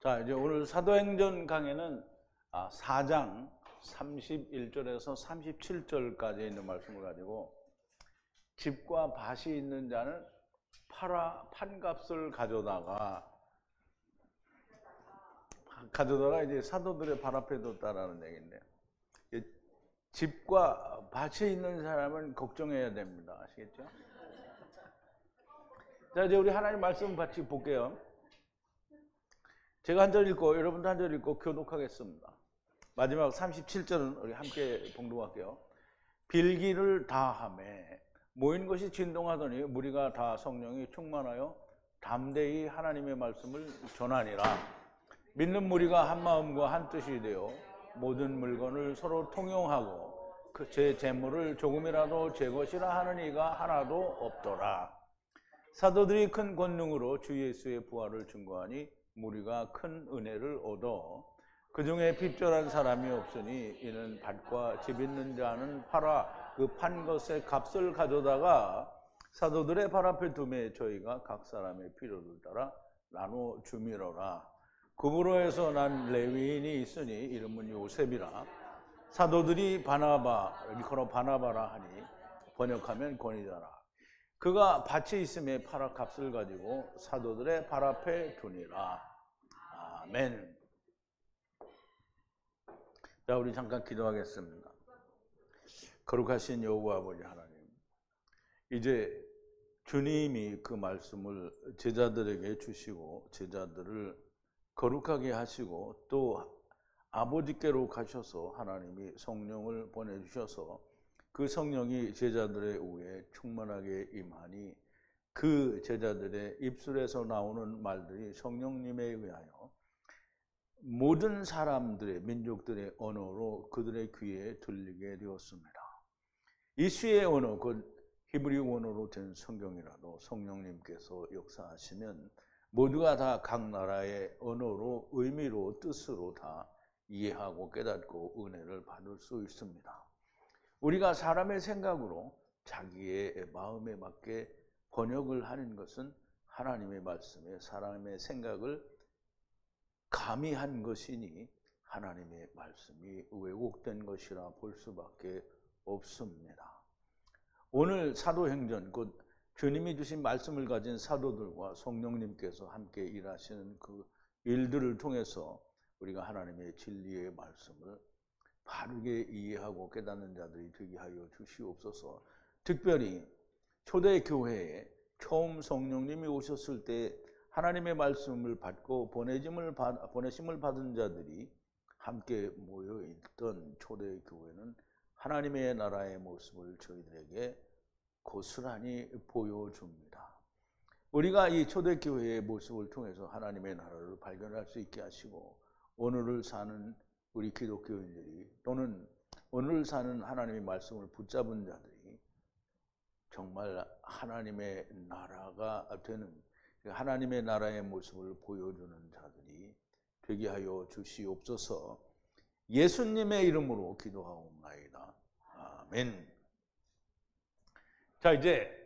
자, 이제 오늘 사도행전 강해는 4장 31절에서 37절까지 있는 말씀을 가지고 집과 밭이 있는 자는 판값을 가져다가 이제 사도들의 발 앞에 뒀다라는 얘기인데요. 집과 밭이 있는 사람은 걱정해야 됩니다. 아시겠죠? 자, 이제 우리 하나님 말씀 같이 볼게요. 제가 한 절 읽고 여러분도 한 절 읽고 교독하겠습니다. 마지막 37절은 우리 함께 봉독할게요. 빌기를 다하매 모인 것이 진동하더니 무리가 다 성령이 충만하여 담대히 하나님의 말씀을 전하니라. 믿는 무리가 한 마음과 한 뜻이 되어 모든 물건을 서로 통용하고 제 재물을 조금이라도 제 것이라 하는 이가 하나도 없더라. 사도들이 큰 권능으로 주 예수의 부활을 증거하니 무리가 큰 은혜를 얻어 그 중에 핍절한 사람이 없으니 이는 밭과 집 있는 자는 팔아 그 판 것의 값을 가져다가 사도들의 발 앞에 두매 저희가 각 사람의 필요를 따라 나눠 주미로라. 구브로에서 난 레위인이 있으니 이름은 요셉이라. 사도들이 일컬어 바나바라 하니 번역하면 권위자라. 그가 밭이 있음에 팔아 값을 가지고 사도들의 발 앞에 두니라. 아멘. 자, 우리 잠깐 기도하겠습니다. 거룩하신 여호와 아버지 하나님, 이제 주님이 그 말씀을 제자들에게 주시고 제자들을 거룩하게 하시고 또 아버지께로 가셔서 하나님이 성령을 보내주셔서 그 성령이 제자들의 위에 충만하게 임하니 그 제자들의 입술에서 나오는 말들이 성령님에 의하여 모든 사람들의 민족들의 언어로 그들의 귀에 들리게 되었습니다. 이 시의 언어, 그 히브리 언어로 된 성경이라도 성령님께서 역사하시면 모두가 다 각 나라의 언어로 의미로 뜻으로 다 이해하고 깨닫고 은혜를 받을 수 있습니다. 우리가 사람의 생각으로 자기의 마음에 맞게 번역을 하는 것은 하나님의 말씀에 사람의 생각을 가미한 것이니 하나님의 말씀이 왜곡된 것이라 볼 수밖에 없습니다. 오늘 사도행전, 곧 주님이 주신 말씀을 가진 사도들과 성령님께서 함께 일하시는 그 일들을 통해서 우리가 하나님의 진리의 말씀을 바르게 이해하고 깨닫는 자들이 되게 하여 주시옵소서. 특별히 초대교회에 처음 성령님이 오셨을 때 하나님의 말씀을 받고 보내심을 받은 자들이 함께 모여있던 초대교회는 하나님의 나라의 모습을 저희들에게 고스란히 보여줍니다. 우리가 이 초대교회의 모습을 통해서 하나님의 나라를 발견할 수 있게 하시고 오늘을 사는 우리 기독교인들이 또는 오늘 사는 하나님의 말씀을 붙잡은 자들이 정말 하나님의 나라가 되는 하나님의 나라의 모습을 보여주는 자들이 되게 하여 주시옵소서. 예수님의 이름으로 기도하옵나이다. 아멘. 자, 이제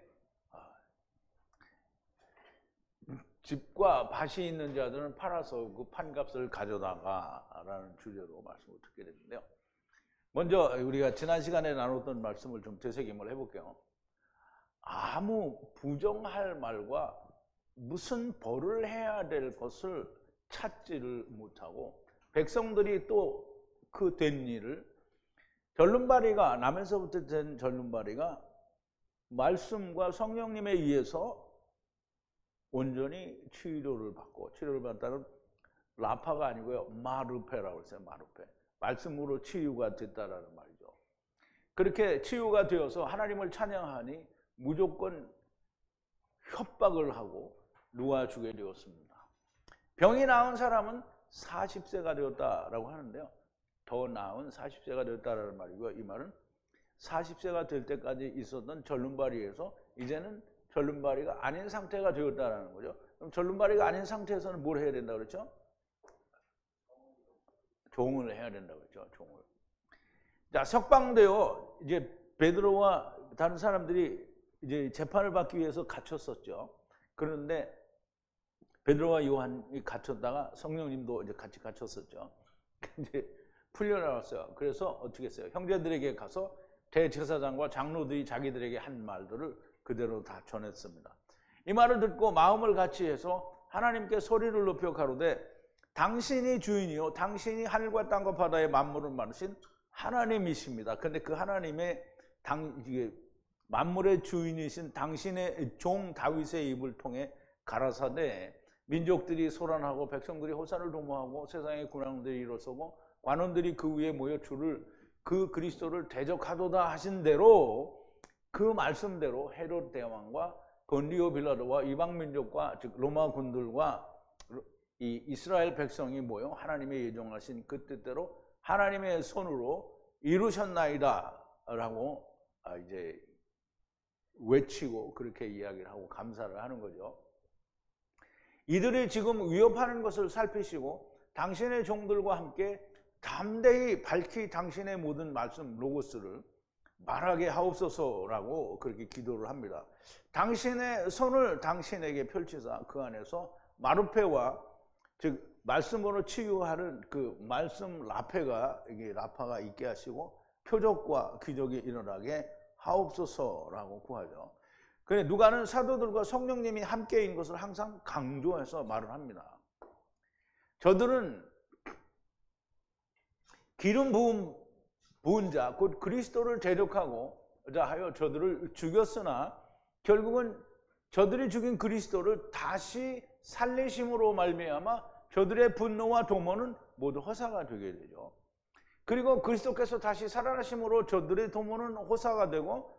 집과 밭이 있는 자들은 팔아서 그 판값을 가져다가라는 주제로 말씀을 듣게 됐는데요. 먼저 우리가 지난 시간에 나눴던 말씀을 좀 되새김을 해볼게요. 아무 부정할 말과 무슨 벌을 해야 될 것을 찾지를 못하고 백성들이 또 그 된 일을 절름발이가 나면서부터 된 절름발이가 말씀과 성령님에 의해서 온전히 치료를 받다는 라파가 아니고요. 마르페라고 했어요. 마르페. 말씀으로 치유가 됐다라는 말이죠. 그렇게 치유가 되어서 하나님을 찬양하니 무조건 협박을 하고 놓아주게 되었습니다. 병이 나은 사람은 40세가 되었다라고 하는데요. 더 나은 40세가 되었다라는 말이고요. 이 말은 40세가 될 때까지 있었던 절름발이에서 이제는 절름발이가 아닌 상태가 되었다라는 거죠. 그럼 절름발이가 아닌 상태에서는 뭘 해야 된다고 그랬죠? 종을 해야 된다고 그랬죠. 종을. 자, 석방되어 이제 베드로와 다른 사람들이 이제 재판을 받기 위해서 갇혔었죠. 그런데 베드로와 요한이 갇혔다가 성령님도 이제 같이 갇혔었죠. 이제 풀려나왔어요. 그래서 어떻게 했어요? 형제들에게 가서 대제사장과 장로들이 자기들에게 한 말들을 그대로 다 전했습니다. 이 말을 듣고 마음을 같이 해서 하나님께 소리를 높여 가로되 당신이 주인이요 당신이 하늘과 땅과 바다의 만물을 만드신 하나님이십니다. 그런데 그 하나님의 만물의 주인이신 당신의 종 다윗의 입을 통해 가라사대 민족들이 소란하고 백성들이 호산을 도모하고 세상의 군왕들이 일어서고 관원들이 그 위에 모여 주를 그 그리스도를 대적하도다 하신 대로 그 말씀대로 헤롯 대왕과 본디오 빌라도와 이방 민족과 즉 로마 군들과 이 이스라엘 백성이 모여 하나님의 예정하신 그 뜻대로 하나님의 손으로 이루셨나이다라고 이제 외치고 그렇게 이야기를 하고 감사를 하는 거죠. 이들이 지금 위협하는 것을 살피시고 당신의 종들과 함께 담대히 밝히 당신의 모든 말씀 로고스를 말하게 하옵소서라고 그렇게 기도를 합니다. 당신의 손을 당신에게 펼치사 그 안에서 마르페와 즉 말씀으로 치유하는 그 말씀 라페가 이게 라파가 있게 하시고 표적과 기적이 일어나게 하옵소서라고 구하죠. 그런데 누가는 사도들과 성령님이 함께인 것을 항상 강조해서 말을 합니다. 저들은 기름 부은 자 곧 그리스도를 대적하고자 하여 저들을 죽였으나 결국은 저들이 죽인 그리스도를 다시 살리심으로 말미암아 저들의 분노와 도모는 모두 허사가 되게 되죠. 그리고 그리스도께서 다시 살아나심으로 저들의 도모는 허사가 되고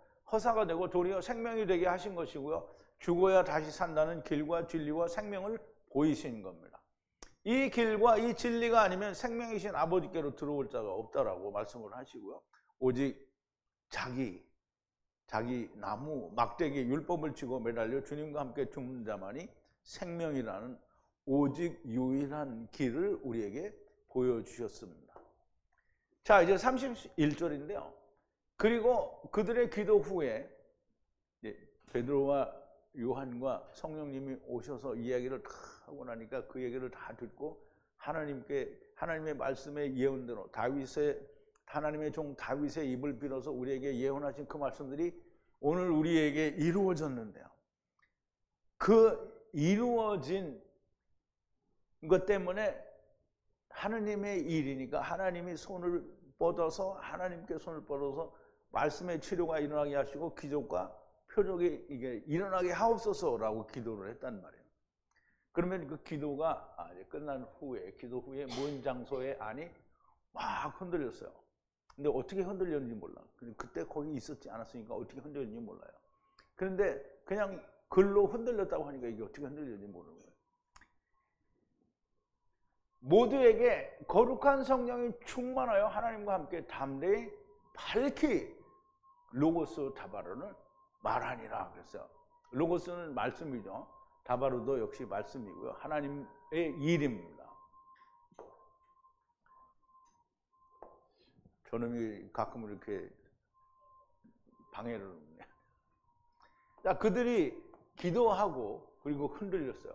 도리어 생명이 되게 하신 것이고요. 죽어야 다시 산다는 길과 진리와 생명을 보이신 겁니다. 이 길과 이 진리가 아니면 생명이신 아버지께로 들어올 자가 없다라고 말씀을 하시고요. 오직 자기 나무 막대기 율법을 지고 매달려 주님과 함께 죽는 자만이 생명이라는 오직 유일한 길을 우리에게 보여주셨습니다. 자, 이제 31절인데요. 그리고 그들의 기도 후에 베드로와 요한과 성령님이 오셔서 이야기를 다 하고 나니까 그 얘기를 다 듣고 하나님의 말씀의 예언대로 하나님의 종 다윗의 입을 빌어서 우리에게 예언하신 그 말씀들이 오늘 우리에게 이루어졌는데요. 그 이루어진 것 때문에 하나님의 일이니까 하나님이 하나님께 손을 뻗어서 말씀의 치료가 일어나게 하시고 기적과 표적이 이게 일어나게 하옵소서라고 기도를 했단 말이에요. 그러면 그 기도가 끝난 후에 기도 후에 모인 장소의 안이 막 흔들렸어요. 근데 어떻게 흔들렸는지 몰라. 그때 거기 있었지 않았으니까 어떻게 흔들렸는지 몰라요. 그런데 그냥 글로 흔들렸다고 하니까 이게 어떻게 흔들렸는지 모르는 거예요. 모두에게 거룩한 성령이 충만하여 하나님과 함께 담대히 밝히 로고스 다바로는 말하니라 그랬어요. 로고스는 말씀이죠. 다바로도 역시 말씀이고요. 하나님의 일입니다. 저놈이 가끔 이렇게 방해를 합니다. 자, 그들이 기도하고 그리고 흔들렸어요.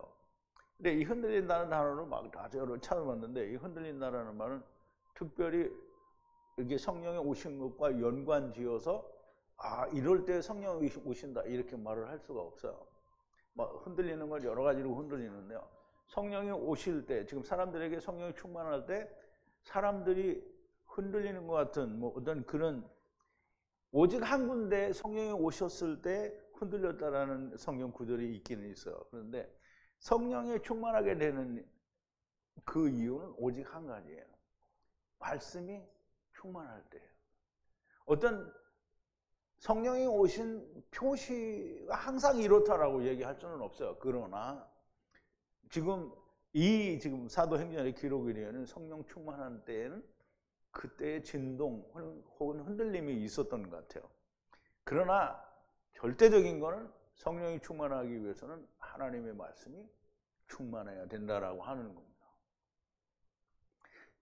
근데 이 흔들린다는 단어를 막 다 여러 찾아봤는데 이 흔들린다는 말은 특별히 이게 성령이 오신 것과 연관지어서 이럴 때 성령이 오신다 이렇게 말을 할 수가 없어요. 막 흔들리는 걸 여러 가지로 흔들리는데요. 성령이 오실 때 지금 사람들에게 성령이 충만할 때 사람들이 흔들리는 것 같은 뭐 어떤 그런 오직 한 군데 성령이 오셨을 때 흔들렸다라는 성경 구절이 있기는 있어요. 그런데 성령이 충만하게 되는 그 이유는 오직 한 가지예요. 말씀이 충만할 때예요. 어떤 성령이 오신 표시가 항상 이렇다라고 얘기할 수는 없어요. 그러나 지금 사도행전의 기록에는 성령 충만한 때에는 그때의 진동 혹은 흔들림이 있었던 것 같아요. 그러나 절대적인 거는 성령이 충만하기 위해서는 하나님의 말씀이 충만해야 된다라고 하는 겁니다.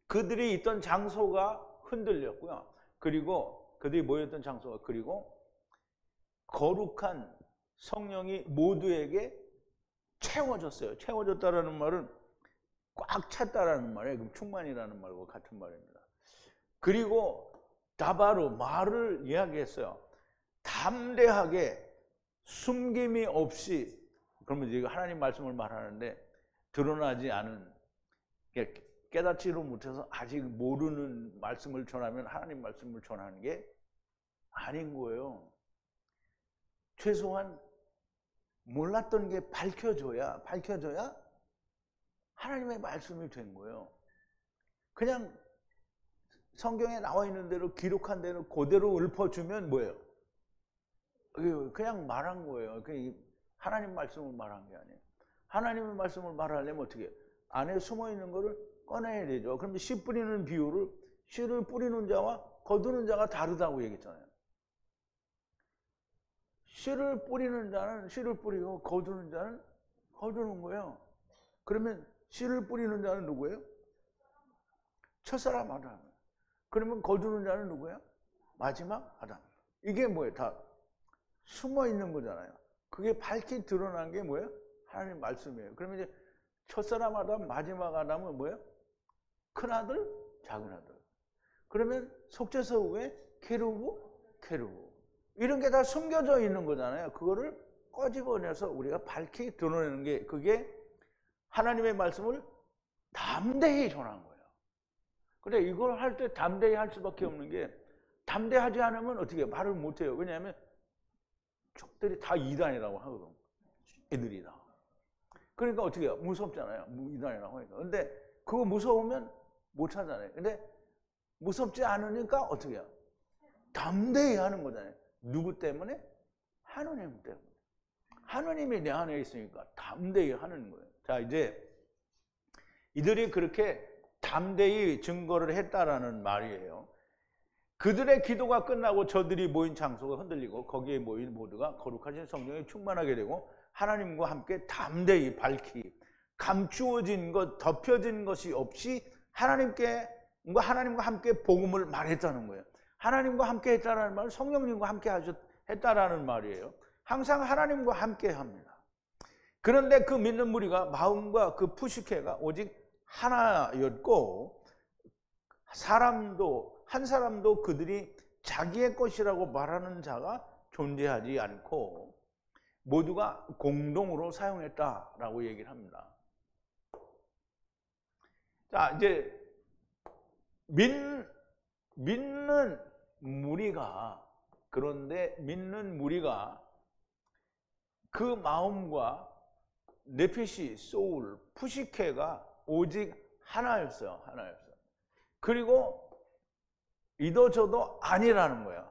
그들이 있던 장소가 흔들렸고요. 그리고 그들이 모였던 장소가 그리고 거룩한 성령이 모두에게 채워졌어요. 채워졌다라는 말은 꽉 찼다라는 말이에요. 그럼 충만이라는 말과 같은 말입니다. 그리고 다바로 말을 이야기했어요. 담대하게 숨김이 없이, 그러면 이제 하나님 말씀을 말하는데 드러나지 않은, 깨닫지를 못해서 아직 모르는 말씀을 전하면 하나님 말씀을 전하는 게 아닌 거예요. 최소한 몰랐던 게 밝혀져야 하나님의 말씀이 된 거예요. 그냥 성경에 나와 있는 대로, 기록한 대로 그대로 읊어주면 뭐예요? 그냥 말한 거예요. 하나님 말씀을 말한 게 아니에요. 하나님의 말씀을 말하려면 어떻게? 안에 숨어 있는 거를 꺼내야 되죠. 그런데 씨 뿌리는 비유를, 씨를 뿌리는 자와 거두는 자가 다르다고 얘기했잖아요. 씨를 뿌리는 자는 씨를 뿌리고 거두는 자는 거두는 거예요. 그러면 씨를 뿌리는 자는 누구예요? 첫사람 아담. 그러면 거두는 자는 누구예요? 마지막 아담. 이게 뭐예요? 다 숨어 있는 거잖아요. 그게 밝히 드러난 게 뭐예요? 하나님 말씀이에요. 그러면 이제 첫사람 아담, 마지막 아담은 뭐예요? 큰아들, 작은아들. 그러면 속죄서 후에 케루브. 이런 게 다 숨겨져 있는 거잖아요. 그거를 꺼집어내서 우리가 밝히 드러내는 게, 그게 하나님의 말씀을 담대히 전한 거예요. 근데 이걸 할 때 담대히 할 수밖에 없는 게, 담대하지 않으면 어떻게 말을 못해요. 왜냐하면 적들이 다 이단이라고 하거든. 애들이 다. 그러니까 어떻게 해요? 무섭잖아요. 이단이라고 하니까. 근데 그거 무서우면 못 하잖아요. 근데 무섭지 않으니까 어떻게 해요? 담대히 하는 거잖아요. 누구 때문에? 하느님 때문에. 하느님이 내 안에 있으니까 담대히 하는 거예요. 자, 이제 이들이 그렇게 담대히 증거를 했다라는 말이에요. 그들의 기도가 끝나고 저들이 모인 장소가 흔들리고 거기에 모인 모두가 거룩하신 성령에 충만하게 되고 하나님과 함께 담대히 밝히 감추어진 것, 덮여진 것이 없이 하나님과 함께 복음을 말했다는 거예요. 하나님과 함께 했다라는 말은 성령님과 함께 했다라는 말이에요. 항상 하나님과 함께 합니다. 그런데 그 믿는 무리가 마음과 그 푸시케가 오직 하나였고, 한 사람도 그들이 자기의 것이라고 말하는 자가 존재하지 않고 모두가 공동으로 사용했다라고 얘기를 합니다. 자, 이제 믿는 무리가, 그런데 믿는 무리가 그 마음과 네피시, 소울, 푸시케가 오직 하나였어요. 그리고 이도저도 아니라는 거예요.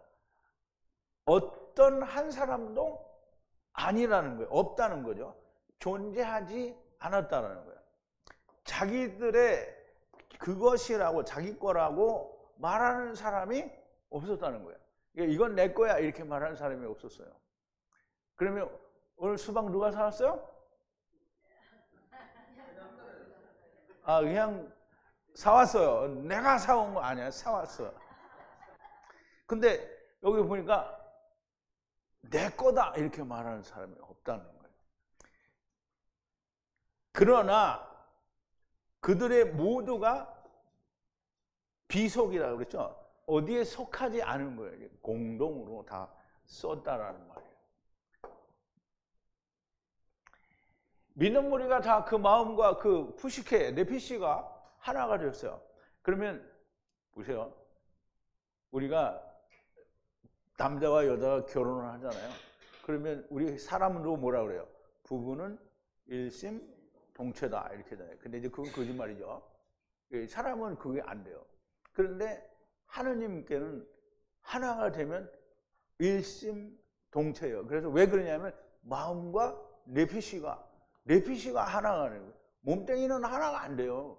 어떤 한 사람도 아니라는 거예요. 없다는 거죠. 존재하지 않았다는 거예요. 자기들의 그것이라고, 자기 거라고 말하는 사람이 없었다는 거예요. 이건 내 거야 이렇게 말하는 사람이 없었어요. 그러면 오늘 수박 누가 사왔어요? 그냥 사왔어요. 내가 사온 거 아니야. 사왔어. 근데 여기 보니까 내 거다 이렇게 말하는 사람이 없다는 거예요. 그러나 그들의 모두가 비속이라고 그랬죠. 어디에 속하지 않은 거예요. 공동으로 다 썼다라는 말이에요. 믿는 무리가 다 그 마음과 그 푸시케, 네피시가 하나가 되었어요. 그러면 보세요. 우리가 남자와 여자가 결혼을 하잖아요. 그러면 우리 사람으로 뭐라 그래요? 부부는 일심동체다 이렇게 되잖아요. 근데 이제 그건 거짓말이죠. 사람은 그게 안 돼요. 그런데 하느님께는 하나가 되면 일심동체예요. 그래서 왜 그러냐면 마음과 네피시가 하나가 되는 거예요. 몸뚱이는 하나가 안 돼요.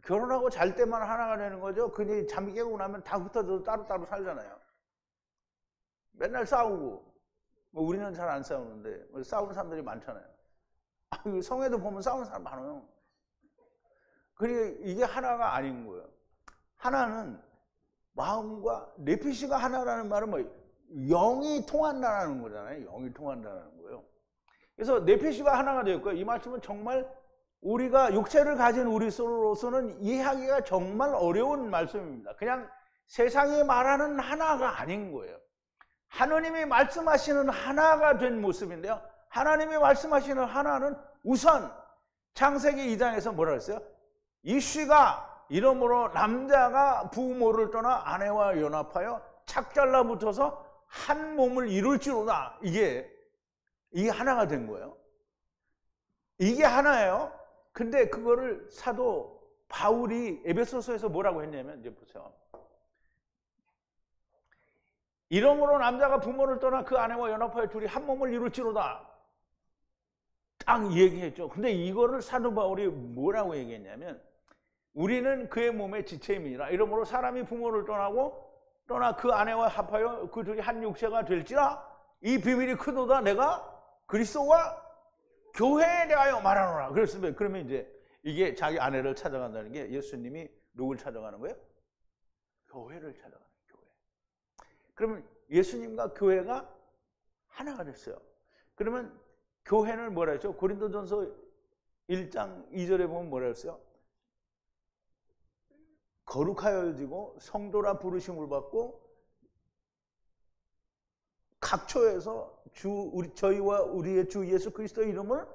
결혼하고 잘 때만 하나가 되는 거죠. 근데 잠이 깨고 나면 다 흩어져서 따로따로 살잖아요. 맨날 싸우고. 우리는 잘 안 싸우는데 싸우는 사람들이 많잖아요. 성에도 보면 싸우는 사람 많아요. 그러니까 이게 하나가 아닌 거예요. 하나는 마음과 네피시가 하나라는 말은 뭐 영이 통한다는 거잖아요. 영이 통한다는 거예요. 그래서 네피시가 하나가 되었고요. 이 말씀은 정말 우리가 육체를 가진 우리로서는 이해하기가 정말 어려운 말씀입니다. 그냥 세상이 말하는 하나가 아닌 거예요. 하나님이 말씀하시는 하나가 된 모습인데요. 하나님이 말씀하시는 하나는 우선 창세기 2장에서 뭐라 했어요? 이씨가 이러므로 남자가 부모를 떠나 아내와 연합하여 착잘라 붙어서 한 몸을 이룰지로다. 이게 하나가 된 거예요. 이게 하나예요. 근데 그거를 사도 바울이 에베소서에서 뭐라고 했냐면, 이제 보세요. 이러므로 남자가 부모를 떠나 그 아내와 연합하여 둘이 한 몸을 이룰지로다. 딱 얘기했죠. 근데 이거를 사도 바울이 뭐라고 얘기했냐면, 우리는 그의 몸의 지체임이니라. 이러므로 사람이 부모를 떠나 그 아내와 합하여 그 둘이 한 육체가 될지라. 이 비밀이 크도다. 내가 그리스도와 교회에 대하여 말하노라. 그러면 이제 이게 자기 아내를 찾아간다는 게 예수님이 누굴 찾아가는 거예요? 교회를 찾아가는 교회. 그러면 예수님과 교회가 하나가 됐어요. 그러면 교회는 뭐라 했죠? 고린도전서 1장 2절에 보면 뭐라 했어요? 거룩하여지고 성도라 부르심을 받고 각처에서 저희와 우리의 주 예수 그리스도의 이름을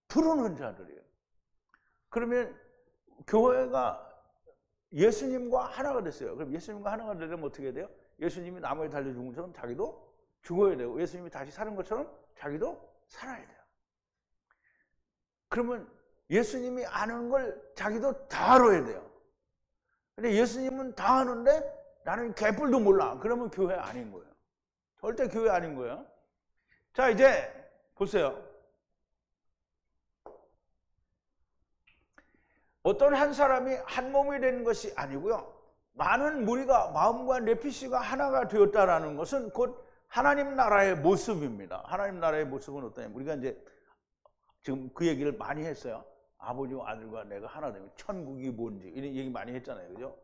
부르는 자들이에요. 그러면 교회가 예수님과 하나가 됐어요. 그럼 예수님과 하나가 되려면 어떻게 돼요? 예수님이 나무에 달려 죽은 것처럼 자기도 죽어야 되고, 예수님이 다시 사는 것처럼 자기도 살아야 돼요. 그러면 예수님이 아는 걸 자기도 다 알아야 돼요. 근데 예수님은 다 아는데 나는 개뿔도 몰라. 그러면 교회 아닌 거예요. 절대 교회 아닌 거예요. 자, 이제 보세요. 어떤 한 사람이 한 몸이 되는 것이 아니고요. 많은 무리가 마음과 네피시가 하나가 되었다라는 것은 곧 하나님 나라의 모습입니다. 하나님 나라의 모습은 어떠냐면, 우리가 이제 지금 그 얘기를 많이 했어요. 아버지와 아들과 내가 하나 되면 천국이 뭔지 이런 얘기 많이 했잖아요. 그죠?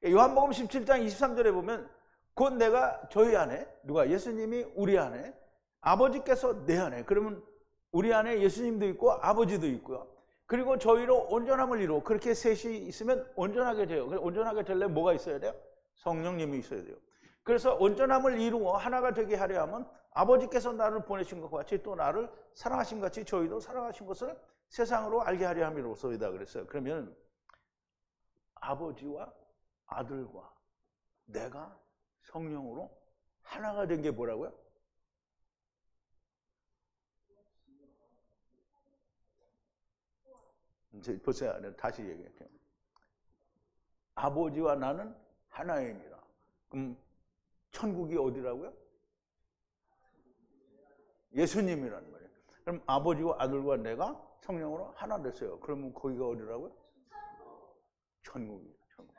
요한복음 17장 23절에 보면 곧 내가 저희 안에, 누가? 예수님이 우리 안에, 아버지께서 내 안에. 그러면 우리 안에 예수님도 있고 아버지도 있고요. 그리고 저희로 온전함을 이루어. 그렇게 셋이 있으면 온전하게 돼요. 온전하게 되려면 뭐가 있어야 돼요? 성령님이 있어야 돼요. 그래서 온전함을 이루어 하나가 되게 하려 하면 아버지께서 나를 보내신 것과 같이 또 나를 사랑하신 것 같이 저희도 사랑하신 것을 세상으로 알게 하려 함이로소이다 그랬어요. 그러면 아버지와 아들과 내가 성령으로 하나가 된 게 뭐라고요? 이제 보세요. 다시 얘기할게요. 아버지와 나는 하나이니라. 그럼 천국이 어디라고요? 예수님이라는 거예요. 그럼 아버지와 아들과 내가 성령으로 하나 됐어요. 그러면 거기가 어디라고요? 천국이에요. 천국.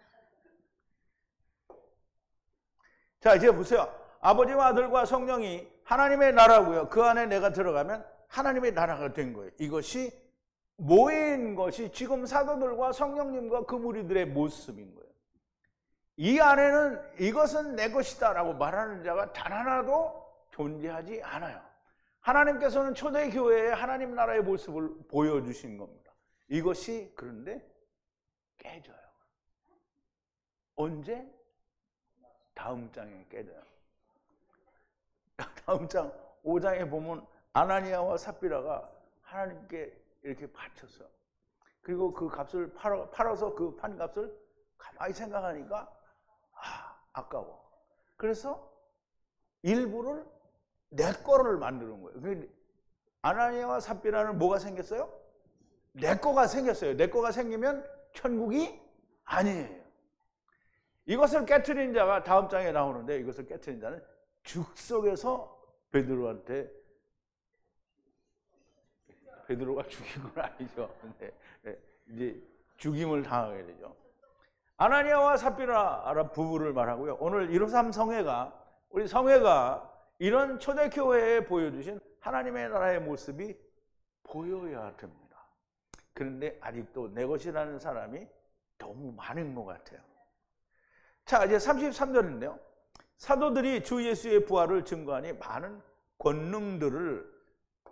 자, 이제 보세요. 아버지와 아들과 성령이 하나님의 나라고요. 그 안에 내가 들어가면 하나님의 나라가 된 거예요. 이것이 모인 것이 지금 사도들과 성령님과 그 무리들의 모습인 거예요. 이 안에는 이것은 내 것이다 라고 말하는 자가 단 하나도 존재하지 않아요. 하나님께서는 초대교회에 하나님 나라의 모습을 보여주신 겁니다. 이것이 그런데 깨져요. 언제? 다음 장에 깨져요. 다음 장 5장에 보면 아나니아와 삽비라가 하나님께 이렇게 바쳤어요. 그리고 그 값을 팔아서 그 판값을 가만히 생각하니까 아까워. 그래서 일부를 내 거를 만드는 거예요. 아나니아와 삽비라는 뭐가 생겼어요? 내 거가 생겼어요. 내 거가 생기면 천국이 아니에요. 이것을 깨트린 자가 다음 장에 나오는데, 이것을 깨트린 자는 즉석에서 베드로가 죽인 건 아니죠. 근데 이제 죽임을 당하게 되죠. 아나니아와 삽비라 부부를 말하고요. 오늘 153 성회가, 우리 성회가 이런 초대교회에 보여주신 하나님의 나라의 모습이 보여야 됩니다. 그런데 아직도 내 것이라는 사람이 너무 많은 것 같아요. 자, 이제 33절인데요. 사도들이 주 예수의 부활을 증거하니 많은 권능들을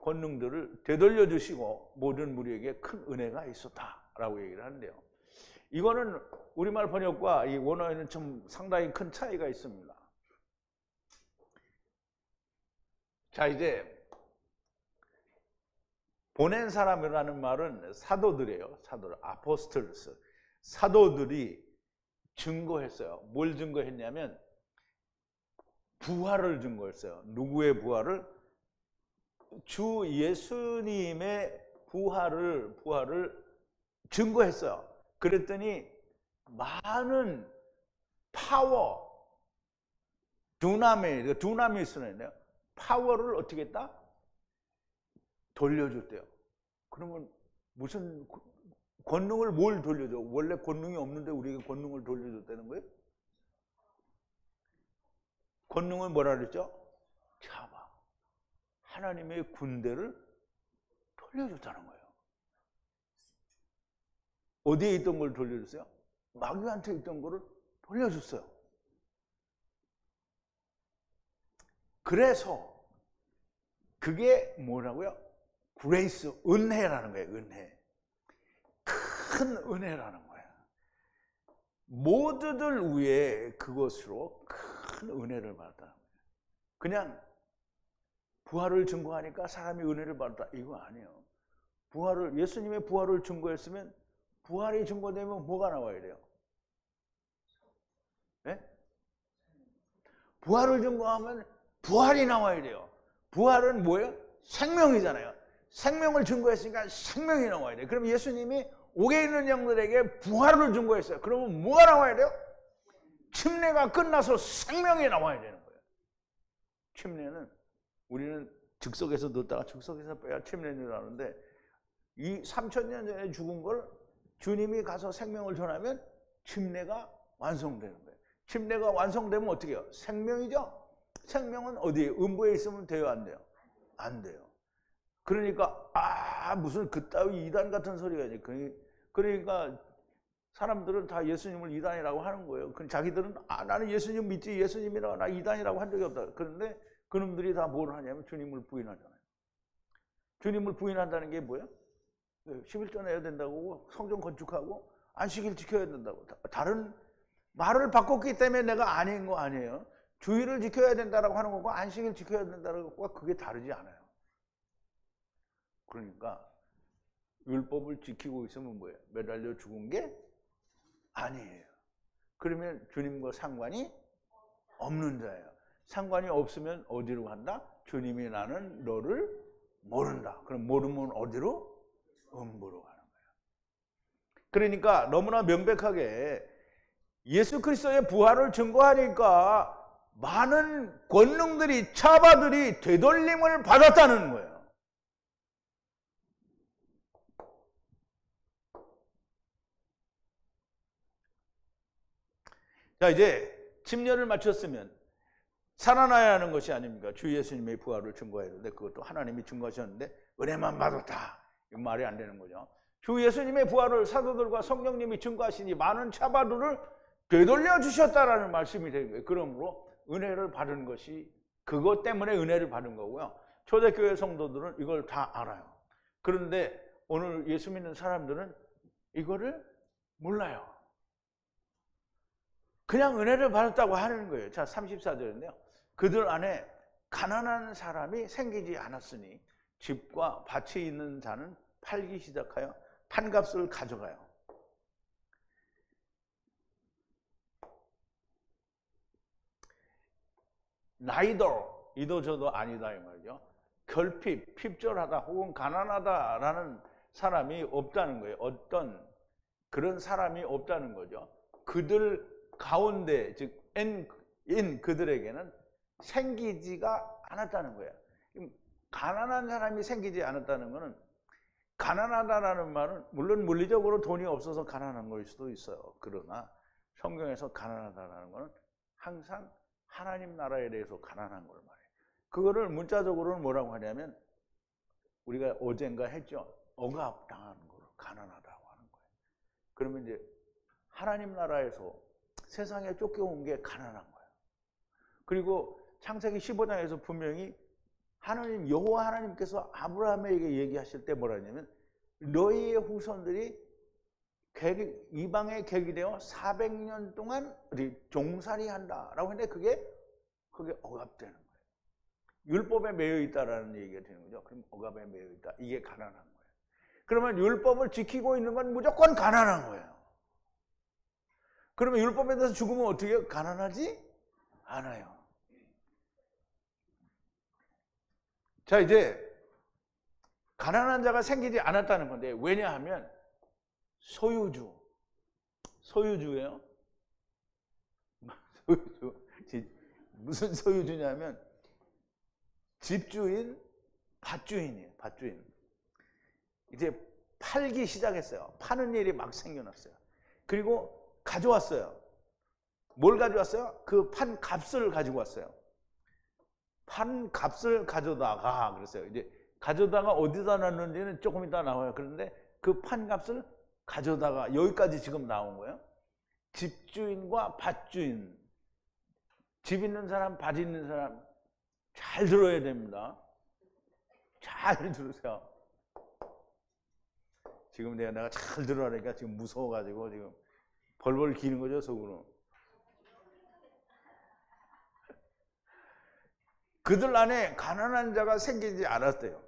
권능들을 되돌려 주시고 모든 무리에게 큰 은혜가 있었다라고 얘기를 하는데요. 이거는 우리말 번역과 이 원어에는 좀 상당히 큰 차이가 있습니다. 자, 이제 보낸 사람이라는 말은 사도들이에요. 사도들, 아포스톨스. 사도들이 증거했어요. 뭘 증거했냐면 부활을 증거했어요. 누구의 부활을? 주 예수님의 부활을 증거했어요. 그랬더니 많은 파워, 두나미스는요. 파워를 어떻게 했다? 돌려줬대요. 그러면 무슨 권능을 뭘 돌려줘? 원래 권능이 없는데 우리에게 권능을 돌려줬다는 거예요? 권능은 뭐라 그랬죠? 차바. 하나님의 군대를 돌려줬다는 거예요. 어디에 있던 걸 돌려줬어요? 마귀한테 있던 거를 돌려줬어요. 그래서 그게 뭐라고요? 그레이스, 은혜라는 거예요. 은혜. 큰 은혜라는 거예요. 모두들 위해 그것으로 큰 은혜를 받았다는 거예요. 그냥 부활을 증거하니까 사람이 은혜를 받았다 이거 아니에요. 예수님의 부활을 증거했으면 부활이 증거되면 뭐가 나와야 돼요? 네? 부활을 증거하면 부활이 나와야 돼요. 부활은 뭐예요? 생명이잖아요. 생명을 증거했으니까 생명이 나와야 돼요. 그럼 예수님이 옥에 있는 영들에게 부활을 증거했어요. 그러면 뭐가 나와야 돼요? 침례가 끝나서 생명이 나와야 되는 거예요. 침례는 우리는 즉석에서 넣었다가 즉석에서 빼야 침례를 하는데 이 3000년 전에 죽은 걸 주님이 가서 생명을 전하면 침례가 완성되는 거예요. 침례가 완성되면 어떻게 해요? 생명이죠? 생명은 어디에? 음부에 있으면 돼요? 안 돼요? 안 돼요. 그러니까 무슨 그따위 이단 같은 소리가 있지. 그러니까 사람들은 다 예수님을 이단이라고 하는 거예요. 자기들은 나는 예수님 믿지, 예수님이라고 나 이단이라고 한 적이 없다. 그런데 그놈들이 다 뭘 하냐면 주님을 부인하잖아요. 주님을 부인한다는 게 뭐예요? 11조 내야 된다고, 성전 건축하고 안식일 지켜야 된다고. 다른 말을 바꿨기 때문에 내가 아닌 거 아니에요. 주의를 지켜야 된다라고 하는 것과 안식일 지켜야 된다는 것과 그게 다르지 않아요. 그러니까 율법을 지키고 있으면 뭐예요? 매달려 죽은 게 아니에요. 그러면 주님과 상관이 없는 자예요. 상관이 없으면 어디로 간다? 주님이 나는 너를 모른다. 그럼 모르면 어디로? 음부로 가는 거예요. 그러니까 너무나 명백하게 예수 그리스도의 부활을 증거하니까 많은 권능들이, 차바들이 되돌림을 받았다는 거예요. 자, 이제 침례를 마쳤으면 살아나야 하는 것이 아닙니까? 주 예수님의 부활을 증거해야 되는데 그것도 하나님이 증거하셨는데 은혜만 받았다. 이 말이 안 되는 거죠. 주 예수님의 부활을 사도들과 성령님이 증거하시니 많은 차바들을 되돌려 주셨다라는 말씀이 되는 거예요. 그러므로 은혜를 받은 것이 그것 때문에 은혜를 받은 거고요. 초대교회 성도들은 이걸 다 알아요. 그런데 오늘 예수 믿는 사람들은 이거를 몰라요. 그냥 은혜를 받았다고 하는 거예요. 자, 34절인데요. 그들 안에 가난한 사람이 생기지 않았으니 집과 밭이 있는 자는 팔기 시작하여 판값을 가져가요. 나이더, 이도저도 아니다 이 말이죠. 결핍, 핍절하다 혹은 가난하다라는 사람이 없다는 거예요. 어떤 그런 사람이 없다는 거죠. 그들 가운데, 즉 인 그들에게는 생기지가 않았다는 거예요. 가난한 사람이 생기지 않았다는 것은, 가난하다라는 말은 물론 물리적으로 돈이 없어서 가난한 걸 수도 있어요. 그러나 성경에서 가난하다라는 것은 항상 하나님 나라에 대해서 가난한 걸 말해요. 그거를 문자적으로는 뭐라고 하냐면 우리가 어젠가 했죠. 억압당하는 걸 가난하다고 하는 거예요. 그러면 이제 하나님 나라에서 세상에 쫓겨온 게 가난한 거예요. 그리고 창세기 15장에서 분명히 하나님 여호와 하나님께서 아브라함에게 얘기하실 때 뭐라 했냐면 너희의 후손들이 이방에 객이되어 400년 동안 종살이 한다라고 했는데 그게 억압되는 거예요. 율법에 매여 있다라는 얘기가 되는 거죠. 그럼 억압에 매여 있다. 이게 가난한 거예요. 그러면 율법을 지키고 있는 건 무조건 가난한 거예요. 그러면 율법에 대해서 죽으면 어떻게 해요? 가난하지 않아요. 자, 이제 가난한 자가 생기지 않았다는 건데 왜냐하면 소유주예요. 소유주. 무슨 소유주냐면 집주인, 밭주인이에요. 밭주인. 이제 팔기 시작했어요. 파는 일이 막 생겨났어요. 그리고 가져왔어요. 뭘 가져왔어요? 그 판 값을 가지고 왔어요. 판 값을 가져다가 그랬어요. 이제 가져다가 어디다 놨는지는 조금 이따 나와요. 그런데 그 판 값을 가져다가 여기까지 지금 나온 거예요. 집주인과 밭주인. 집 있는 사람, 밭 있는 사람 잘 들어야 됩니다. 잘 들으세요. 지금 내가 잘 들어라니까 지금 무서워가지고 지금 벌벌 기는 거죠, 속으로. 그들 안에 가난한 자가 생기지 않았대요.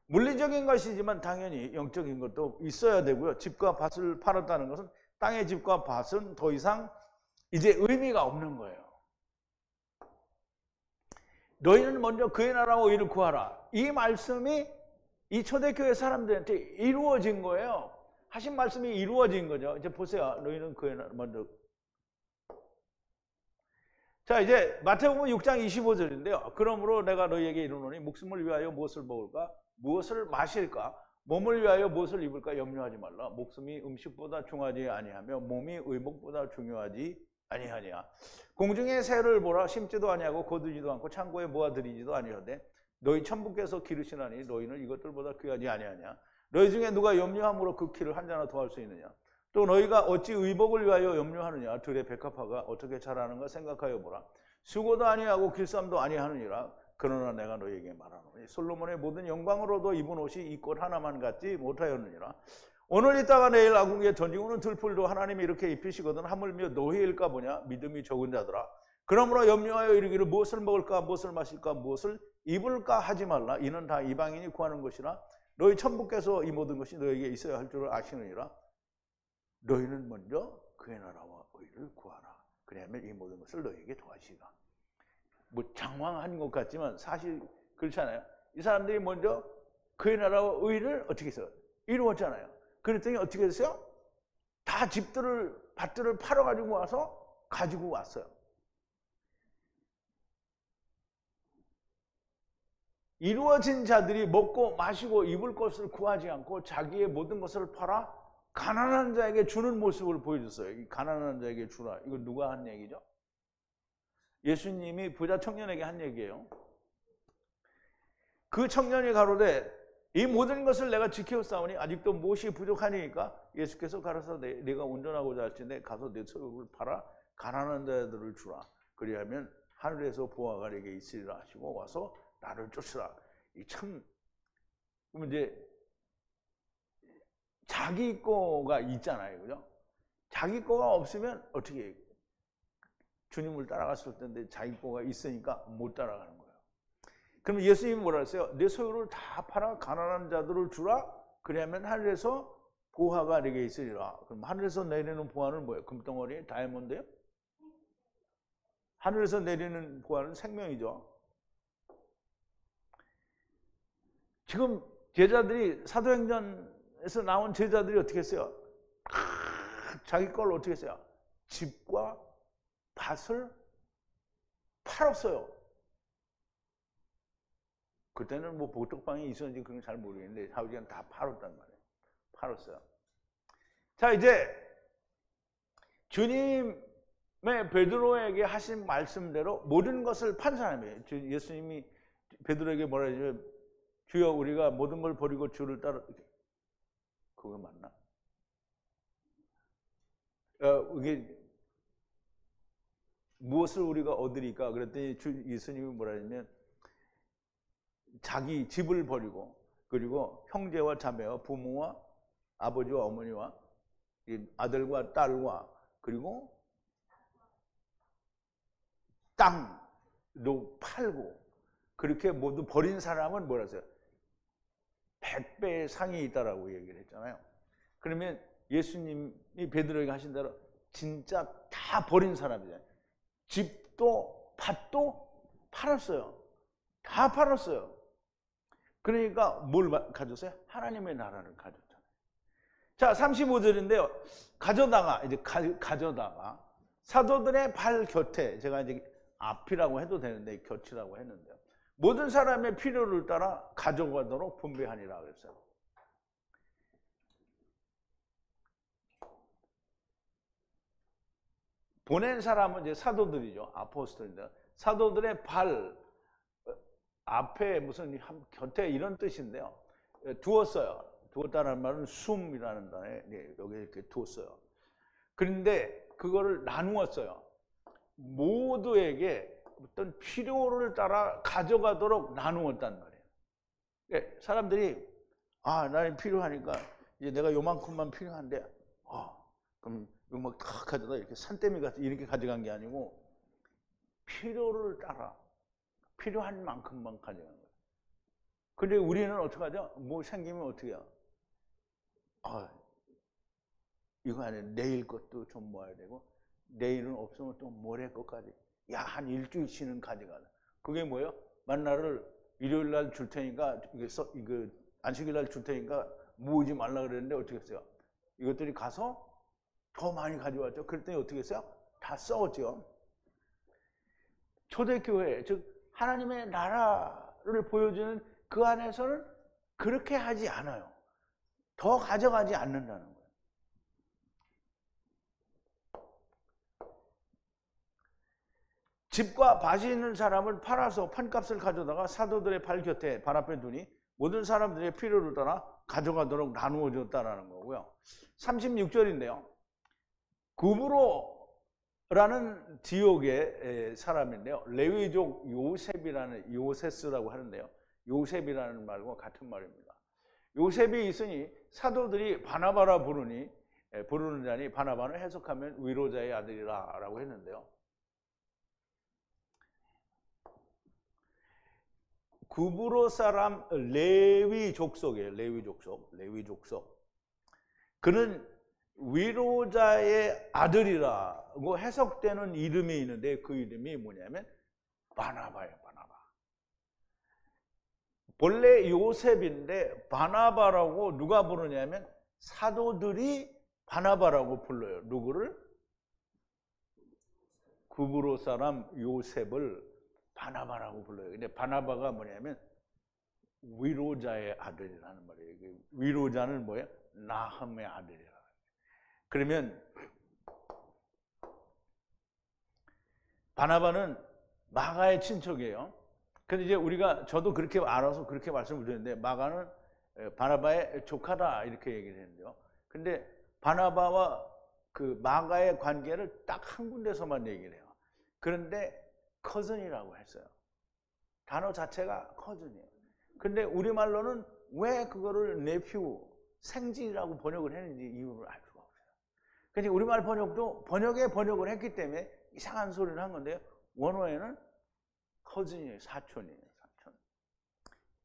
물리적인 것이지만 당연히 영적인 것도 있어야 되고요. 집과 밭을 팔았다는 것은 땅의 집과 밭은 더 이상 이제 의미가 없는 거예요. 너희는 먼저 그의 나라와 의를 구하라. 이 말씀이 이 초대교회 사람들한테 이루어진 거예요. 하신 말씀이 이루어진 거죠. 이제 보세요. 너희는 그의 나라 먼저. 자, 이제 마태복음 6장 25절인데요. 그러므로 내가 너희에게 이르노니 목숨을 위하여 무엇을 먹을까? 무엇을 마실까? 몸을 위하여 무엇을 입을까? 염려하지 말라. 목숨이 음식보다 중하지 아니하며 몸이 의복보다 중요하지 아니하냐. 공중의 새를 보라. 심지도 아니하고 거두지도 않고 창고에 모아들이지도 아니하되 너희 천부께서 기르시나니 너희는 이것들보다 귀하지 아니하냐. 너희 중에 누가 염려함으로 그 키를 한 자나 더할 수 있느냐. 또 너희가 어찌 의복을 위하여 염려하느냐. 들의 백합화가 어떻게 자라는가 생각하여 보라. 수고도 아니하고 길쌈도 아니하느니라. 그러나 내가 너희에게 말하노니 솔로몬의 모든 영광으로도 입은 옷이 이 꽃 하나만 같지 못하였느니라. 오늘 있다가 내일 아궁이에 던지고는 들풀도 하나님이 이렇게 입히시거든 하물며 너희일까 보냐. 믿음이 적은 자들아. 그러므로 염려하여 이르기를 무엇을 먹을까 무엇을 마실까 무엇을 입을까 하지 말라. 이는 다 이방인이 구하는 것이라. 너희 천부께서 이 모든 것이 너희에게 있어야 할 줄을 아시느니라. 너희는 먼저 그의 나라와 의를 구하라. 그러면 이 모든 것을 너희에게 도와주시라. 뭐 장황한 것 같지만 사실 그렇잖아요. 이 사람들이 먼저 그의 나라와 의를 어떻게 했어요? 이루었잖아요. 그랬더니 어떻게 됐어요? 다 집들을 밭들을 팔아가지고 와서 가지고 왔어요. 이루어진 자들이 먹고 마시고 입을 것을 구하지 않고 자기의 모든 것을 팔아 가난한 자에게 주는 모습을 보여줬어요. 이 가난한 자에게 주라. 이거 누가 한 얘기죠? 예수님이 부자 청년에게 한 얘기예요. 그 청년이 가로되 이 모든 것을 내가 지켜싸우니 아직도 무엇이 부족하니까 예수께서 가라사 내가 운전하고자 할진대 가서 내 소유를 팔아 가난한 자들을 주라. 그리하면 하늘에서 보화가 내게 있으리라 하시고 와서 나를 쫓으라. 이 참, 그럼 이제 자기 거가 있잖아요, 그죠? 자기 거가 없으면 어떻게 해요? 주님을 따라갔을 텐데 자기 거가 있으니까 못 따라가는 거예요. 그럼 예수님이 뭐라 했어요? 내 소유를 다 팔아 가난한 자들을 주라. 그러면 하늘에서 보화가 내게 있으리라. 그럼 하늘에서 내리는 보화는 뭐예요? 금덩어리, 다이아몬드예요? 하늘에서 내리는 보화는 생명이죠. 지금 제자들이 사도행전에서 나온 제자들이 어떻게 했어요? 자기 걸 어떻게 했어요? 집과 밭을 팔았어요. 그때는 뭐 복덕방이 있었는지 그런 건 잘 모르겠는데 사우디는 다 팔았단 말이에요. 팔았어요. 자, 이제 주님의 베드로에게 하신 말씀대로 모든 것을 판 사람이에요. 예수님이 베드로에게 뭐라 하죠? 주여 우리가 모든 걸 버리고 주를 따라. 그거 맞나? 이게 무엇을 우리가 얻으리까? 그랬더니 예수님이 뭐라 하냐면 자기 집을 버리고 그리고 형제와 자매와 부모와 아버지와 어머니와 아들과 딸과 그리고 땅도 팔고 그렇게 모두 버린 사람은 뭐라 했어요? 100배의 상이 있다라고 얘기를 했잖아요. 그러면 예수님이 베드로에게 하신 대로 진짜 다 버린 사람이잖아요. 집도 밭도 팔았어요. 다 팔았어요. 그러니까 뭘 가졌어요? 하나님의 나라를 가졌잖아요. 자, 35절인데요. 가져다가 사도들의 발 곁에, 제가 이제 앞이라고 해도 되는데 곁이라고 했는데요. 모든 사람의 필요를 따라 가져가도록 분배하니라 그랬어요. 보낸 사람은 이제 사도들이죠. 아포스톨인데 사도들의 발 앞에 무슨 곁에 이런 뜻인데요. 두었어요. 두었다는 말은 숨이라는 단어에 여기 이렇게 두었어요. 그런데 그거를 나누었어요. 모두에게 어떤 필요를 따라 가져가도록 나누었단 말이에요. 사람들이 나는 필요하니까 이제 내가 요만큼만 필요한데 그럼 이거 막 다 가져다 이렇게 산더미 같이 이렇게 가져간 게 아니고 필요를 따라 필요한 만큼만 가져간 거예요. 근데 우리는 어떻게 하죠? 뭐 생기면 어떻게 해요? 이거 아니에요. 내일 것도 좀 모아야 되고 내일은 없으면 또 모레 것까지 한 일주일치는 가져가라. 그게 뭐예요? 만나를 일요일 날 줄 테니까 이거 안식일 날 줄 테니까 모으지 말라 그랬는데 어떻게 했어요? 이것들이 가서 더 많이 가져왔죠. 그랬더니 어떻게 했어요? 다 썩었죠. 초대교회, 즉 하나님의 나라를 보여주는 그 안에서는 그렇게 하지 않아요. 더 가져가지 않는다는 거예요. 집과 밭이 있는 사람을 팔아서 판값을 가져다가 사도들의 발 곁에 발 앞에 두니 모든 사람들의 필요를 따라 가져가도록 나누어 줬다는 거고요. 36절인데요. 구브로라는 지역의 사람인데요. 레위족 요세스라고 하는데요. 요셉이라는 말과 같은 말입니다. 요셉이 있으니 사도들이 바나바라 부르는 자니 바나바는 해석하면 위로자의 아들이라 라고 했는데요. 구브로 사람 레위 족속이에요. 레위 족속. 그는 위로자의 아들이라고 해석되는 이름이 있는데 그 이름이 뭐냐면 바나바예요. 바나바. 본래 요셉인데 바나바라고 누가 부르냐면 사도들이 바나바라고 불러요. 누구를? 구브로 사람 요셉을 바나바라고 불러요. 근데 바나바가 뭐냐면 위로자의 아들이라는 말이에요. 위로자는 뭐예요? 나함의 아들이라. 그러면 바나바는 마가의 친척이에요. 근데 이제 저도 그렇게 알아서 그렇게 말씀을 드렸는데 마가는 바나바의 조카다 이렇게 얘기를 했는데요. 근데 바나바와 그 마가의 관계를 딱 한 군데서만 얘기를 해요. 그런데 커즌이라고 했어요. 단어 자체가 커즌이에요. 근데 우리말로는 왜 그거를 네퓨, 생지라고 번역을 했는지 이유를 알 수가 없어요. 그러니까 우리말 번역도 번역을 했기 때문에 이상한 소리를 한 건데요. 원어에는 커즌이에요. 사촌이에요. 사촌.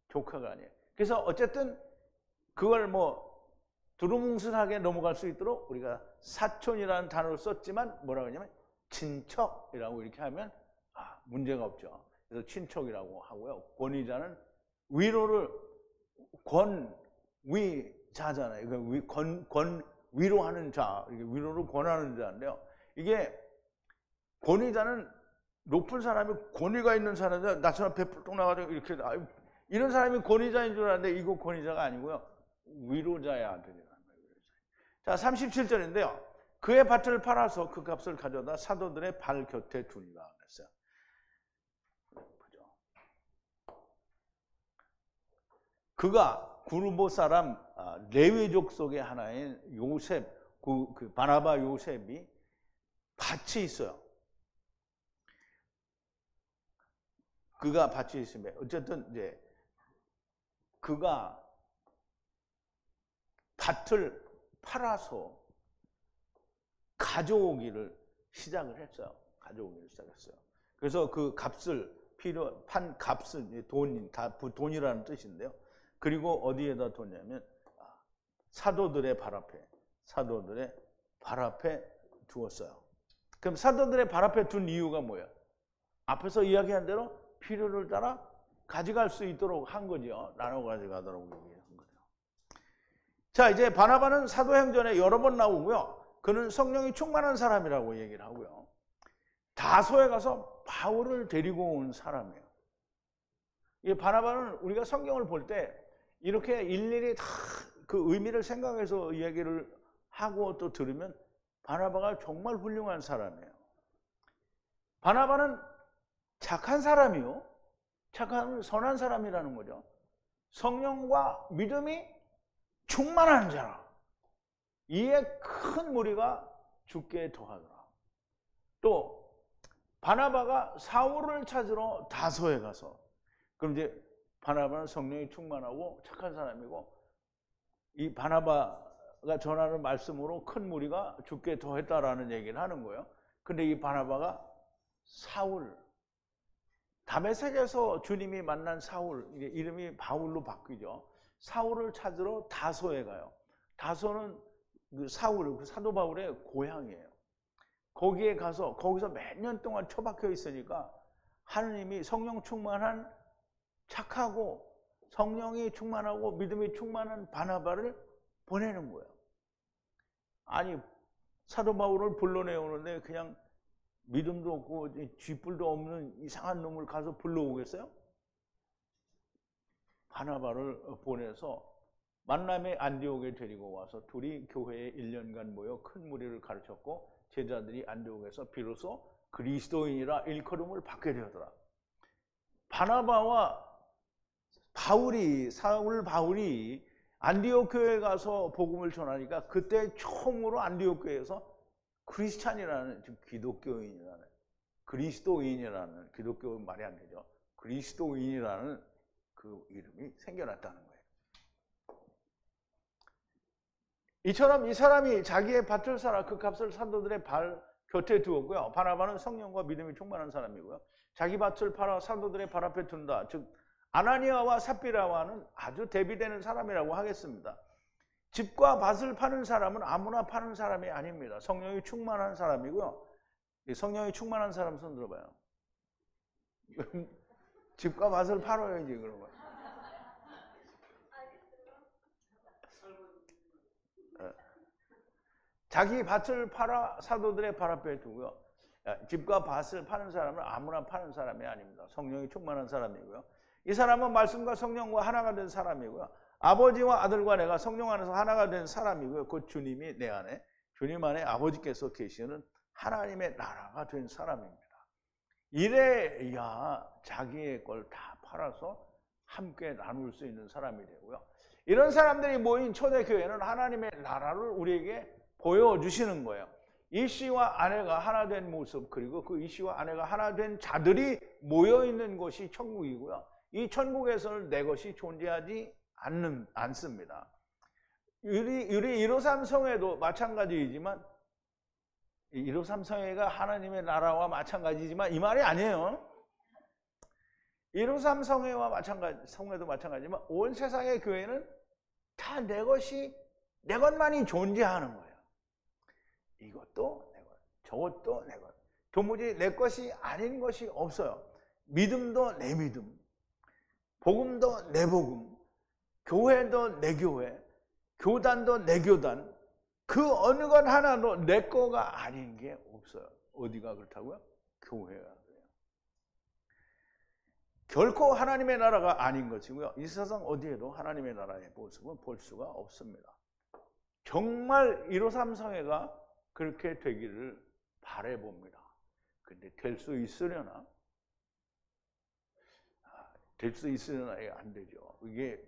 조카가 아니에요. 그래서 어쨌든 그걸 두루뭉술하게 넘어갈 수 있도록 우리가 사촌이라는 단어를 썼지만 뭐라고 하냐면 친척이라고 이렇게 하면 문제가 없죠. 그래서 친척이라고 하고요. 권위자는 위로를 권위자잖아요. 위로하는 자, 위로를 권하는 자인데요. 이게 권위자는 높은 사람이 권위가 있는 사람들 나처럼 배불뚝 나가지고 이렇게 이런 사람이 권위자인 줄 알았는데 이거 권위자가 아니고요. 위로자의 아들이라는 거예요. 자, 37절인데요. 그의 밭을 팔아서 그 값을 가져다 사도들의 발 곁에 두니라 그랬어요. 그가 구르보 사람 레위족 속의 하나인 요셉, 그 바나바 요셉이 밭이 있어요. 그가 밭이 있으면 어쨌든 이제 그가 밭을 팔아서 가져오기를 시작을 했어요. 가져오기를 시작했어요. 그래서 그 값을 판 값은 돈이라는 뜻인데요. 그리고 어디에다 뒀냐면 사도들의 발 앞에 두었어요. 그럼 사도들의 발 앞에 둔 이유가 뭐예요? 앞에서 이야기한 대로 필요를 따라 가져갈 수 있도록 한 거죠. 나눠 가져가도록 얘기한 거죠. 자, 이제 바나바는 사도행전에 여러 번 나오고요. 그는 성령이 충만한 사람이라고 얘기를 하고요. 다소에 가서 바울을 데리고 온 사람이에요. 이 바나바는 우리가 성경을 볼 때 이렇게 일일이 다 그 의미를 생각해서 이야기를 하고 또 들으면 바나바가 정말 훌륭한 사람이에요. 바나바는 착한 사람이요. 착한 선한 사람이라는 거죠. 성령과 믿음이 충만한 자라. 이에 큰 무리가 죽게 더하더라. 또 바나바가 사울을 찾으러 다소에 가서, 그럼 이제 바나바는 성령이 충만하고 착한 사람이고, 이 바나바가 전하는 말씀으로 큰 무리가 죽게 더했다라는 얘기를 하는 거예요. 근데 이 바나바가 사울, 다메섹에서 주님이 만난 사울, 이름이 바울로 바뀌죠. 사울을 찾으러 다소에 가요. 다소는 그 사울, 그 사도 바울의 고향이에요. 거기에 가서 거기서 몇 년 동안 처박혀 있으니까 하느님이 성령 충만한 착하고 성령이 충만하고 믿음이 충만한 바나바를 보내는 거예요. 아니, 사도 바울을 불러내오는데 그냥 믿음도 없고 쥐뿔도 없는 이상한 놈을 가서 불러오겠어요? 바나바를 보내서 만남의 안디옥에 데리고 와서 둘이 교회에 1년간 모여 큰 무리를 가르쳤고, 제자들이 안디옥에서 비로소 그리스도인이라 일컬음을 받게 되더라. 바나바와 바울이 안디옥 교회에 가서 복음을 전하니까 그때 처음으로 안디옥 교회에서 크리스찬이라는, 즉 기독교인이라는, 그리스도인이라는, 기독교 말이 안 되죠. 그리스도인이라는 그 이름이 생겨났다는 거예요. 이처럼 이 사람이 자기의 밭을 사라 그 값을 사도들의 발 곁에 두었고요. 바나바는 성령과 믿음이 충만한 사람이고요. 자기 밭을 팔아 사도들의 발 앞에 둔다. 즉 아나니아와 삽비라와는 아주 대비되는 사람이라고 하겠습니다. 집과 밭을 파는 사람은 아무나 파는 사람이 아닙니다. 성령이 충만한 사람이고요. 성령이 충만한 사람 손 들어봐요. 집과 밭을 팔아야지 그러면. 자기 밭을 팔아 사도들의 발 앞에 두고요. 집과 밭을 파는 사람은 아무나 파는 사람이 아닙니다. 성령이 충만한 사람이고요. 이 사람은 말씀과 성령과 하나가 된 사람이고요. 아버지와 아들과 내가 성령 안에서 하나가 된 사람이고요. 곧 주님이 내 안에, 주님 안에 아버지께서 계시는 하나님의 나라가 된 사람입니다. 이래야 자기의 걸 다 팔아서 함께 나눌 수 있는 사람이 되고요. 이런 사람들이 모인 초대교회는 하나님의 나라를 우리에게 보여주시는 거예요. 이 씨와 아내가 하나 된 모습, 그리고 그 이 씨와 아내가 하나 된 자들이 모여있는 곳이 천국이고요. 이 천국에서는 내 것이 존재하지 않습니다. 우리 153 성회도 마찬가지이지만, 153 성회가 하나님의 나라와 마찬가지지만 이 말이 아니에요. 153 성회와 성회도 마찬가지지만 온 세상의 교회는 다 내 것이, 내 것만이 존재하는 거예요. 이것도 내 것, 저것도 내 것. 도무지 내 것이 아닌 것이 없어요. 믿음도 내 믿음, 복음도 내 복음, 교회도 내 교회, 교단도 내 교단, 그 어느 것 하나도 내 거가 아닌 게 없어요. 어디가 그렇다고요? 교회가 그래요. 결코 하나님의 나라가 아닌 것이고요. 이 세상 어디에도 하나님의 나라의 모습은 볼 수가 없습니다. 정말 153 성회가 그렇게 되기를 바라봅니다. 근데 될 수 있으려나? 될 수 있으려나 안 되죠. 이게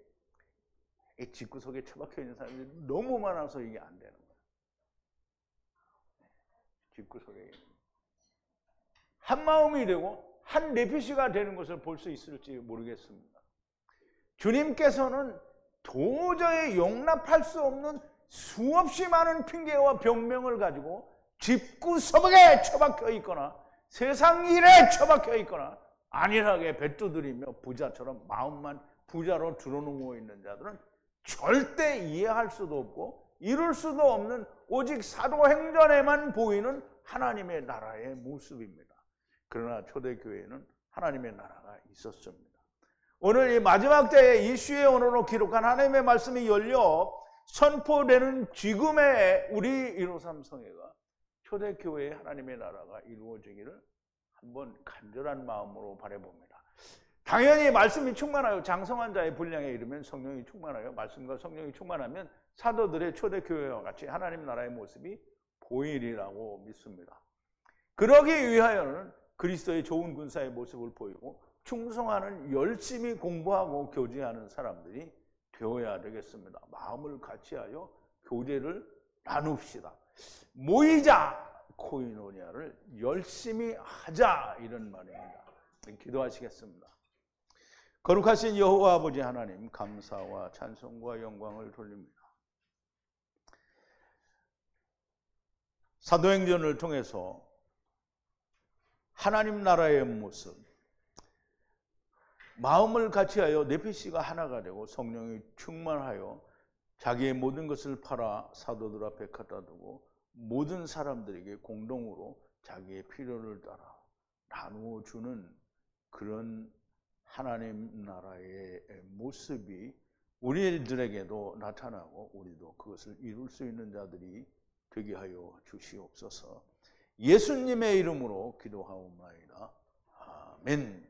집구석에 처박혀 있는 사람들이 너무 많아서 이게 안 되는 거예요. 집구석에 한 마음이 되고 한 내피시가 되는 것을 볼 수 있을지 모르겠습니다. 주님께서는 도저히 용납할 수 없는 수없이 많은 핑계와 병명을 가지고 집구석에 처박혀 있거나 세상 일에 처박혀 있거나 안일하게 배두드리며 부자처럼 마음만 부자로 드러누워 있는 자들은 절대 이해할 수도 없고 이룰 수도 없는 오직 사도행전에만 보이는 하나님의 나라의 모습입니다. 그러나 초대교회에는 하나님의 나라가 있었습니다. 오늘 이 마지막 때에 이슈의 언어로 기록한 하나님의 말씀이 열려 선포되는 지금의 우리 153 성회가 초대교회의 하나님의 나라가 이루어지기를 한번 간절한 마음으로 바라봅니다. 당연히 말씀이 충만하여 장성한 자의 분량에 이르면 성령이 충만하여 말씀과 성령이 충만하면 사도들의 초대교회와 같이 하나님 나라의 모습이 보이리라고 믿습니다. 그러기 위하여는 그리스도의 좋은 군사의 모습을 보이고 충성하는 열심히 공부하고 교제하는 사람들이 되어야 되겠습니다. 마음을 같이하여 교제를 나눕시다. 모이자 코이노니아를 열심히 하자 이런 말입니다. 기도하시겠습니다. 거룩하신 여호와 아버지 하나님, 감사와 찬송과 영광을 돌립니다. 사도행전을 통해서 하나님 나라의 모습, 마음을 같이하여 네피씨가 하나가 되고 성령이 충만하여 자기의 모든 것을 팔아 사도들 앞에 갖다 두고 모든 사람들에게 공동으로 자기의 필요를 따라 나누어 주는 그런 하나님 나라의 모습이 우리들에게도 나타나고 우리도 그것을 이룰 수 있는 자들이 되게 하여 주시옵소서. 예수님의 이름으로 기도하옵나이다. 아멘.